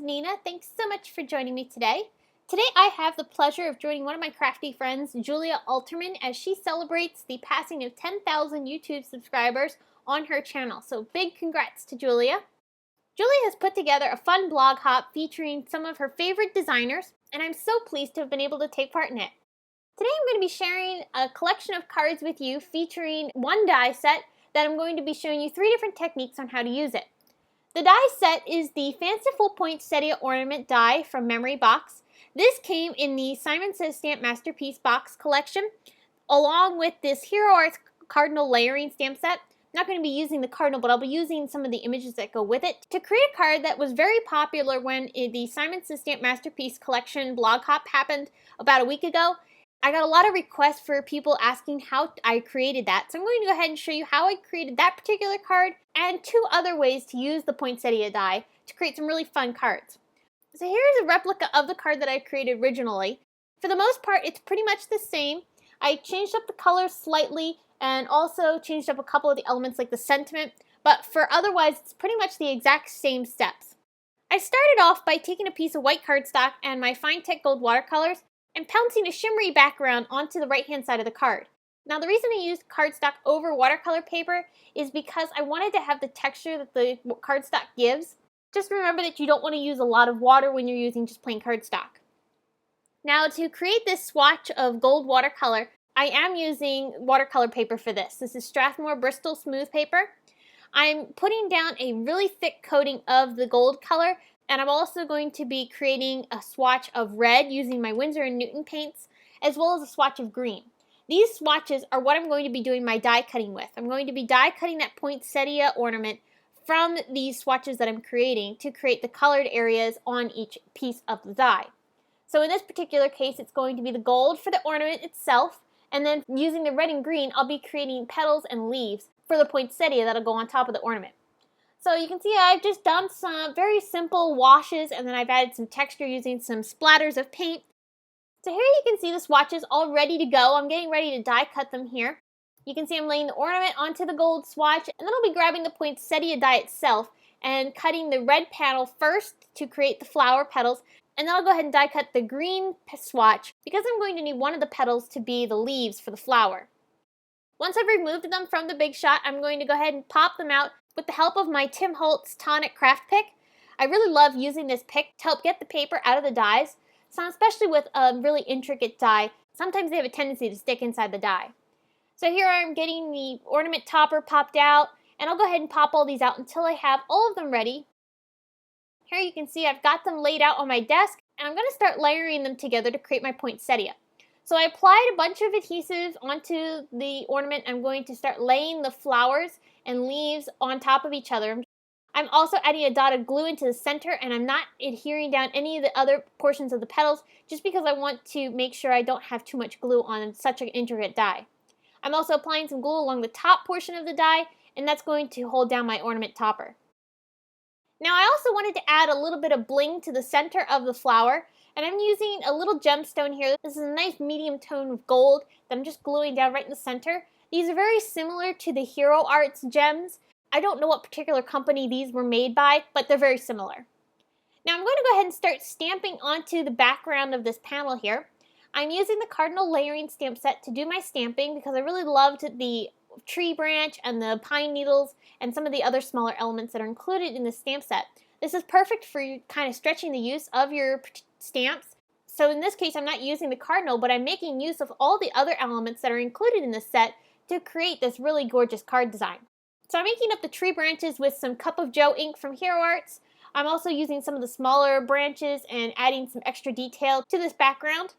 Nina. Thanks so much for joining me today. Today I have the pleasure of joining one of my crafty friends, Julia Altermann, as she celebrates the passing of 10,000 YouTube subscribers on her channel. So big congrats to Julia. Julia has put together a fun blog hop featuring some of her favorite designers, and I'm so pleased to have been able to take part in it. Today I'm going to be sharing a collection of cards with you featuring one die set that I'm going to be showing you 3 different techniques on how to use it. The die set is the Fanciful Poinsettia Ornament die from Memory Box. This came in the Simon Says Stamp Masterpiece Box collection, along with this Hero Arts Cardinal Layering stamp set. I'm not going to be using the cardinal, but I'll be using some of the images that go with it to create a card that was very popular when the Simon Says Stamp Masterpiece collection blog hop happened about a week ago. I got a lot of requests for people asking how I created that, so I'm going to go ahead and show you how I created that particular card and 2 other ways to use the poinsettia die to create some really fun cards. So here's a replica of the card that I created originally. For the most part, it's pretty much the same. I changed up the colors slightly and also changed up a couple of the elements like the sentiment, but for otherwise, it's pretty much the exact same steps. I started off by taking a piece of white cardstock and my Fine Tech Gold watercolors and pouncing a shimmery background onto the right-hand side of the card. Now the reason I used cardstock over watercolor paper is because I wanted to have the texture that the cardstock gives. Just remember that you don't want to use a lot of water when you're using just plain cardstock. Now to create this swatch of gold watercolor, I am using watercolor paper for this. This is Strathmore Bristol Smooth Paper. I'm putting down a really thick coating of the gold color, and I'm also going to be creating a swatch of red using my Winsor & Newton paints, as well as a swatch of green. These swatches are what I'm going to be doing my die cutting with. I'm going to be die cutting that poinsettia ornament from these swatches that I'm creating to create the colored areas on each piece of the die. So in this particular case, it's going to be the gold for the ornament itself, and then using the red and green, I'll be creating petals and leaves for the poinsettia that'll go on top of the ornament. So you can see I've just done some very simple washes, and then I've added some texture using some splatters of paint. So here you can see the swatches all ready to go. I'm getting ready to die cut them here. You can see I'm laying the ornament onto the gold swatch, and then I'll be grabbing the poinsettia die itself and cutting the red panel first to create the flower petals, and then I'll go ahead and die cut the green swatch because I'm going to need one of the petals to be the leaves for the flower. Once I've removed them from the Big Shot, I'm going to go ahead and pop them out with the help of my Tim Holtz Tonic Craft Pick. I really love using this pick to help get the paper out of the dies, so especially with a really intricate die, sometimes they have a tendency to stick inside the die. So here I'm getting the ornament topper popped out, and I'll go ahead and pop all these out until I have all of them ready. Here you can see I've got them laid out on my desk, and I'm going to start layering them together to create my poinsettia. So I applied a bunch of adhesive onto the ornament. I'm going to start laying the flowers and leaves on top of each other. I'm also adding a dot of glue into the center, and I'm not adhering down any of the other portions of the petals just because I want to make sure I don't have too much glue on such an intricate die. I'm also applying some glue along the top portion of the die, and that's going to hold down my ornament topper. Now I also wanted to add a little bit of bling to the center of the flower, and I'm using a little gemstone here. This is a nice medium tone of gold that I'm just gluing down right in the center. These are very similar to the Hero Arts gems. I don't know what particular company these were made by, but they're very similar. Now I'm going to go ahead and start stamping onto the background of this panel here. I'm using the Cardinal Layering stamp set to do my stamping because I really loved the tree branch and the pine needles and some of the other smaller elements that are included in the stamp set. This is perfect for kind of stretching the use of your stamps. So in this case, I'm not using the cardinal, but I'm making use of all the other elements that are included in this set to create this really gorgeous card design. So I'm making up the tree branches with some Cup of Joe ink from Hero Arts. I'm also using some of the smaller branches and adding some extra detail to this background.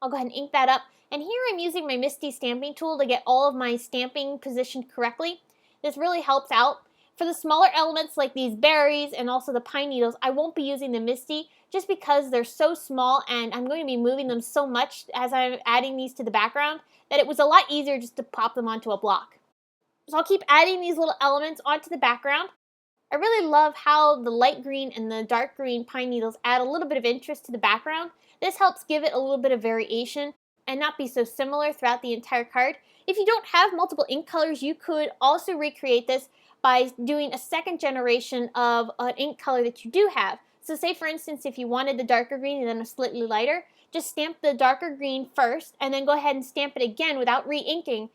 I'll go ahead and ink that up. And here I'm using my MISTI stamping tool to get all of my stamping positioned correctly. This really helps out. For the smaller elements like these berries and also the pine needles, I won't be using the MISTI just because they're so small and I'm going to be moving them so much as I'm adding these to the background that it was a lot easier just to pop them onto a block. So I'll keep adding these little elements onto the background. I really love how the light green and the dark green pine needles add a little bit of interest to the background. This helps give it a little bit of variation and not be so similar throughout the entire card. If you don't have multiple ink colors, you could also recreate this by doing a second generation of an ink color that you do have. So say for instance, if you wanted the darker green and then a slightly lighter, just stamp the darker green first and then go ahead and stamp it again without re-inking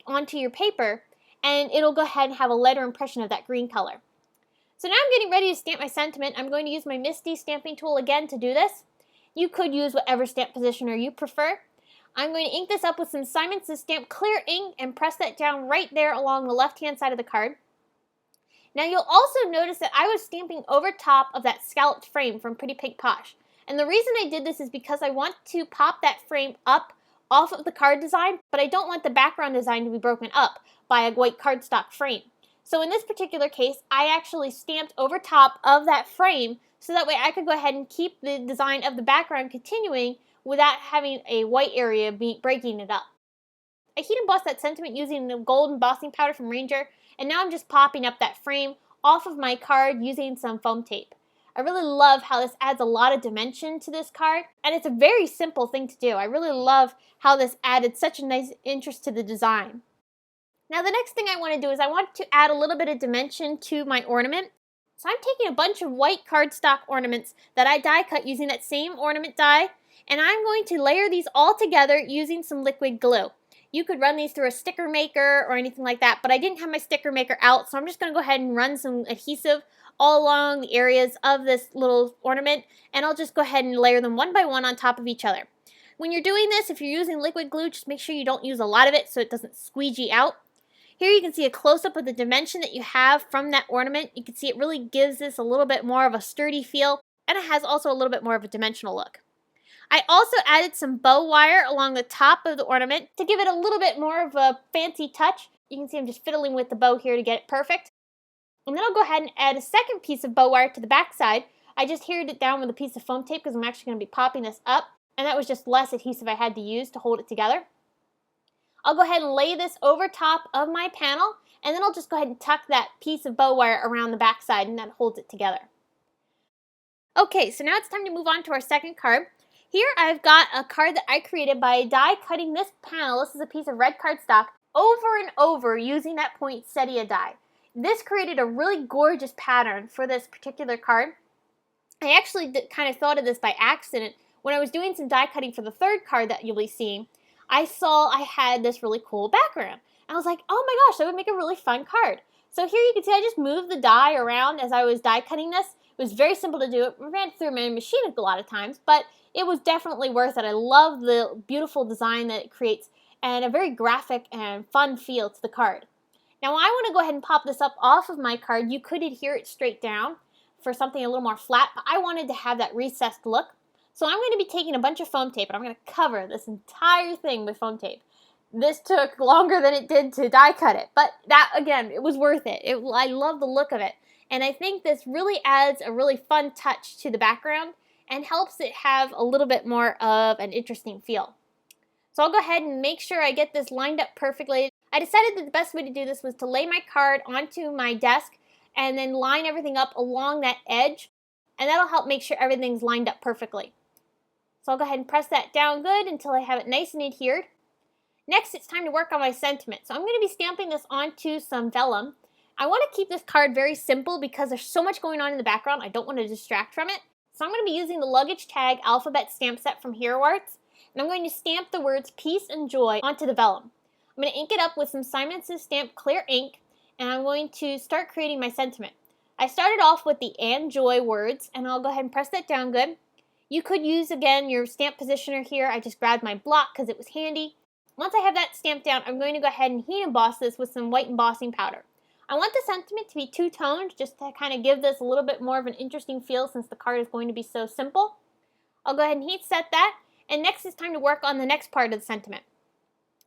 onto your paper, and it'll go ahead and have a lighter impression of that green color. So now I'm getting ready to stamp my sentiment. I'm going to use my Misty stamping tool again to do this. You could use whatever stamp positioner you prefer. I'm going to ink this up with some Simon Says Stamp Clear ink and press that down right there along the left-hand side of the card. Now you'll also notice that I was stamping over top of that scalloped frame from Pretty Pink Posh. And the reason I did this is because I want to pop that frame up off of the card design, but I don't want the background design to be broken up by a white cardstock frame. So in this particular case, I actually stamped over top of that frame so that way I could go ahead and keep the design of the background continuing without having a white area breaking it up. I heat embossed that sentiment using the gold embossing powder from Ranger, and now I'm just popping up that frame off of my card using some foam tape. I really love how this adds a lot of dimension to this card, and it's a very simple thing to do. I really love how this added such a nice interest to the design. Now the next thing I want to do is I want to add a little bit of dimension to my ornament. So I'm taking a bunch of white cardstock ornaments that I die cut using that same ornament die, and I'm going to layer these all together using some liquid glue. You could run these through a sticker maker or anything like that, but I didn't have my sticker maker out, so I'm just going to go ahead and run some adhesive all along the areas of this little ornament, and I'll just go ahead and layer them one by one on top of each other. When you're doing this, if you're using liquid glue, just make sure you don't use a lot of it so it doesn't squeegee out. Here you can see a close-up of the dimension that you have from that ornament. You can see it really gives this a little bit more of a sturdy feel, and it has also a little bit more of a dimensional look. I also added some bow wire along the top of the ornament to give it a little bit more of a fancy touch. You can see I'm just fiddling with the bow here to get it perfect. And then I'll go ahead and add a second piece of bow wire to the back side. I just adhered it down with a piece of foam tape because I'm actually going to be popping this up, and that was just less adhesive I had to use to hold it together. I'll go ahead and lay this over top of my panel, and then I'll just go ahead and tuck that piece of bow wire around the back side, and that holds it together. Okay, so now it's time to move on to our second card. Here I've got a card that I created by die cutting this panel. This is a piece of red cardstock over and over using that poinsettia die. This created a really gorgeous pattern for this particular card. I actually kind of thought of this by accident. When I was doing some die cutting for the third card that you'll be seeing, I saw I had this really cool background. And I was like, oh my gosh, that would make a really fun card. So here you can see I just moved the die around as I was die cutting this. It was very simple to do. It ran through my machine a lot of times, but it was definitely worth it. I love the beautiful design that it creates and a very graphic and fun feel to the card. Now I want to go ahead and pop this up off of my card. You could adhere it straight down for something a little more flat, but I wanted to have that recessed look. So I'm going to be taking a bunch of foam tape and I'm going to cover this entire thing with foam tape. This took longer than it did to die cut it, but that, again, it was worth it. I love the look of it. And I think this really adds a really fun touch to the background and helps it have a little bit more of an interesting feel. So I'll go ahead and make sure I get this lined up perfectly. I decided that the best way to do this was to lay my card onto my desk and then line everything up along that edge, and that'll help make sure everything's lined up perfectly. So I'll go ahead and press that down good until I have it nice and adhered. Next, it's time to work on my sentiment. So I'm going to be stamping this onto some vellum. I want to keep this card very simple because there's so much going on in the background. I don't want to distract from it. So I'm going to be using the luggage tag alphabet stamp set from Hero Arts, and I'm going to stamp the words peace and joy onto the vellum. I'm going to ink it up with some Simon Says Stamp clear ink, and I'm going to start creating my sentiment. I started off with the and joy words, and I'll go ahead and press that down good. You could use, again, your stamp positioner here. I just grabbed my block because it was handy. Once I have that stamped down, I'm going to go ahead and heat emboss this with some white embossing powder. I want the sentiment to be two-toned just to kind of give this a little bit more of an interesting feel since the card is going to be so simple. I'll go ahead and heat set that, and next it's time to work on the next part of the sentiment.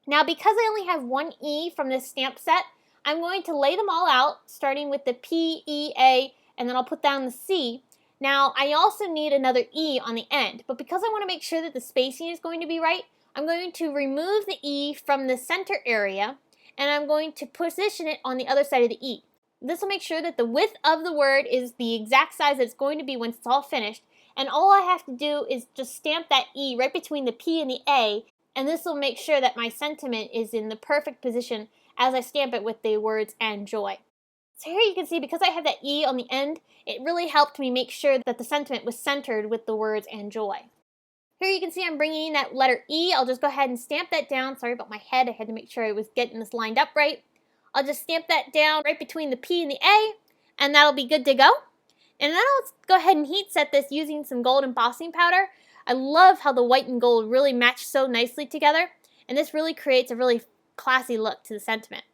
Now because I only have one E from this stamp set, I'm going to lay them all out, starting with the P, E, A, and then I'll put down the C. Now I also need another E on the end, but because I want to make sure that the spacing is going to be right, I'm going to remove the E from the center area, and I'm going to position it on the other side of the E. This will make sure that the width of the word is the exact size that it's going to be once it's all finished, and all I have to do is just stamp that E right between the P and the A, and this will make sure that my sentiment is in the perfect position as I stamp it with the words and joy. So here you can see, because I have that E on the end, it really helped me make sure that the sentiment was centered with the words "and joy." Here you can see I'm bringing in that letter E. I'll just go ahead and stamp that down. Sorry about my head. I had to make sure I was getting this lined up right. I'll just stamp that down right between the P and the A, and that'll be good to go. And then I'll go ahead and heat set this using some gold embossing powder. I love how the white and gold really match so nicely together, and this really creates a really classy look to the sentiment.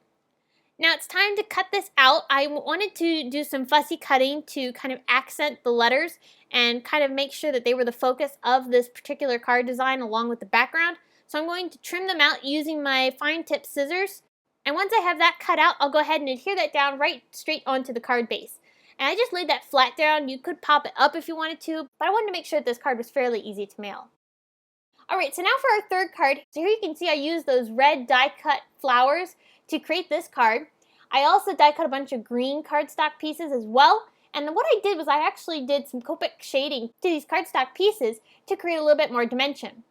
Now it's time to cut this out. I wanted to do some fussy cutting to kind of accent the letters and kind of make sure that they were the focus of this particular card design along with the background. So I'm going to trim them out using my fine tip scissors. And once I have that cut out, I'll go ahead and adhere that down right straight onto the card base. And I just laid that flat down. You could pop it up if you wanted to, but I wanted to make sure that this card was fairly easy to mail. Alright, so now for our third card. So here you can see I used those red die cut flowers to create this card. I also die cut a bunch of green cardstock pieces as well. And what I did was I actually did some Copic shading to these cardstock pieces to create a little bit more dimension.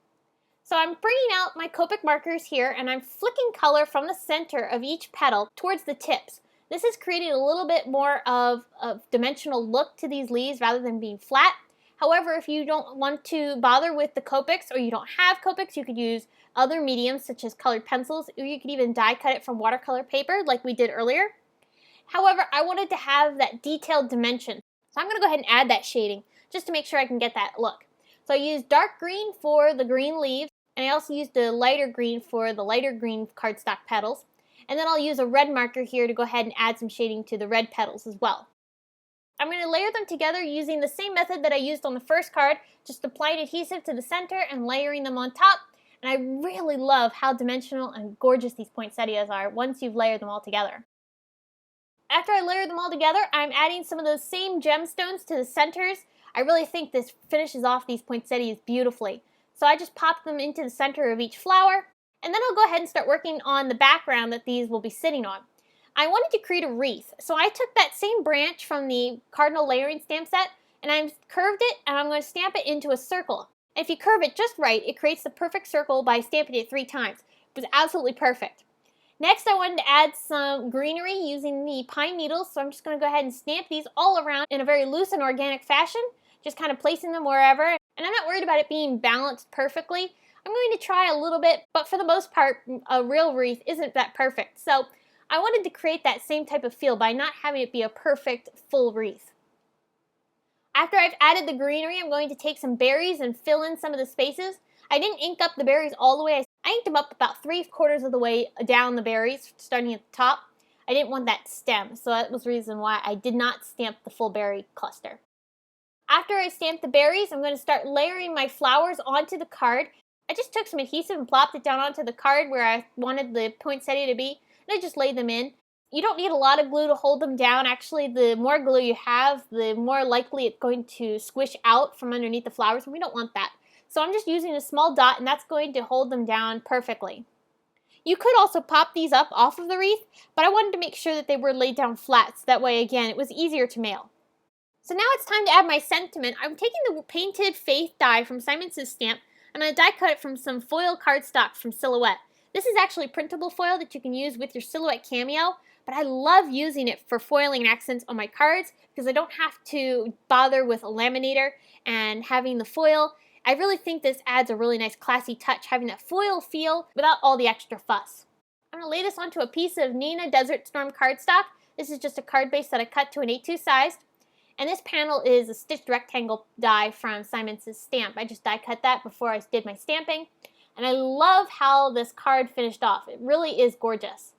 So I'm bringing out my Copic markers here, and I'm flicking color from the center of each petal towards the tips. This is creating a little bit more of a dimensional look to these leaves rather than being flat. However, if you don't want to bother with the Copics, or you don't have Copics, you could use other mediums such as colored pencils, or you could even die cut it from watercolor paper like we did earlier. However, I wanted to have that detailed dimension, so I'm going to go ahead and add that shading just to make sure I can get that look. So I used dark green for the green leaves, and I also used a lighter green for the lighter green cardstock petals. And then I'll use a red marker here to go ahead and add some shading to the red petals as well. I'm going to layer them together using the same method that I used on the first card, just applying adhesive to the center and layering them on top. And I really love how dimensional and gorgeous these poinsettias are once you've layered them all together. After I layer them all together, I'm adding some of those same gemstones to the centers. I really think this finishes off these poinsettias beautifully. So I just pop them into the center of each flower, and then I'll go ahead and start working on the background that these will be sitting on. I wanted to create a wreath, so I took that same branch from the cardinal layering stamp set, and I curved it, and I'm going to stamp it into a circle. If you curve it just right, it creates the perfect circle by stamping it 3 times. It was absolutely perfect. Next, I wanted to add some greenery using the pine needles, so I'm just going to go ahead and stamp these all around in a very loose and organic fashion, just kind of placing them wherever. And I'm not worried about it being balanced perfectly. I'm going to try a little bit, but for the most part, a real wreath isn't that perfect. So I wanted to create that same type of feel by not having it be a perfect full wreath. After I've added the greenery, I'm going to take some berries and fill in some of the spaces. I didn't ink up the berries all the way. I inked them up about 3/4 of the way down the berries, starting at the top. I didn't want that stem, so that was the reason why I did not stamp the full berry cluster. After I stamped the berries, I'm going to start layering my flowers onto the card. I just took some adhesive and plopped it down onto the card where I wanted the poinsettia to be, and I just laid them in. You don't need a lot of glue to hold them down. Actually, the more glue you have, the more likely it's going to squish out from underneath the flowers, and we don't want that. So I'm just using a small dot, and that's going to hold them down perfectly. You could also pop these up off of the wreath, but I wanted to make sure that they were laid down flat, so that way, again, it was easier to mail. So now it's time to add my sentiment. I'm taking the painted faith die from Simon Says Stamp, and I die cut it from some foil cardstock from Silhouette. This is actually printable foil that you can use with your Silhouette Cameo, but I love using it for foiling accents on my cards because I don't have to bother with a laminator and having the foil. I really think this adds a really nice classy touch, having that foil feel without all the extra fuss. I'm going to lay this onto a piece of Neenah Desert Storm cardstock. This is just a card base that I cut to an A2 size. And this panel is a stitched rectangle die from Simon Says Stamp. I just die cut that before I did my stamping. And I love how this card finished off. It really is gorgeous.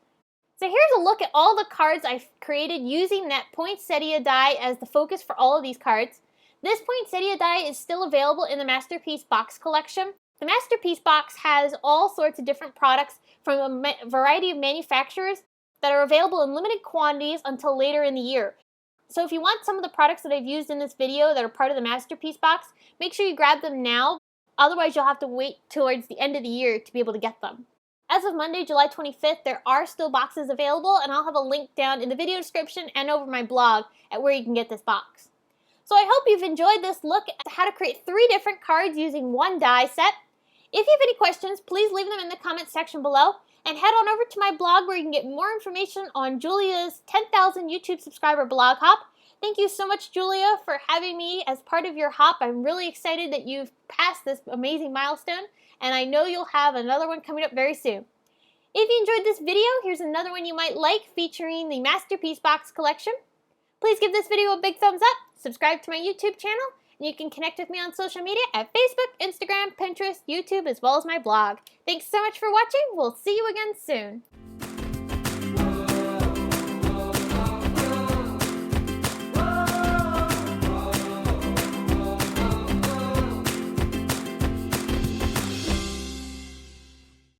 So here's a look at all the cards I've created using that poinsettia die as the focus for all of these cards. This poinsettia die is still available in the Masterpiece Box collection. The Masterpiece Box has all sorts of different products from a variety of manufacturers that are available in limited quantities until later in the year. So if you want some of the products that I've used in this video that are part of the Masterpiece Box, make sure you grab them now. Otherwise, you'll have to wait towards the end of the year to be able to get them. As of Monday, July 25th, there are still boxes available, and I'll have a link down in the video description and over my blog at where you can get this box. So I hope you've enjoyed this look at how to create 3 different cards using one die set. If you have any questions, please leave them in the comments section below. And head on over to my blog where you can get more information on Julia's 10,000 YouTube subscriber blog hop. Thank you so much, Julia, for having me as part of your hop. I'm really excited that you've passed this amazing milestone, and I know you'll have another one coming up very soon. If you enjoyed this video, here's another one you might like featuring the Masterpiece Box Collection. Please give this video a big thumbs up, subscribe to my YouTube channel, and you can connect with me on social media at Facebook, Instagram, Pinterest, YouTube, as well as my blog. Thanks so much for watching. We'll see you again soon.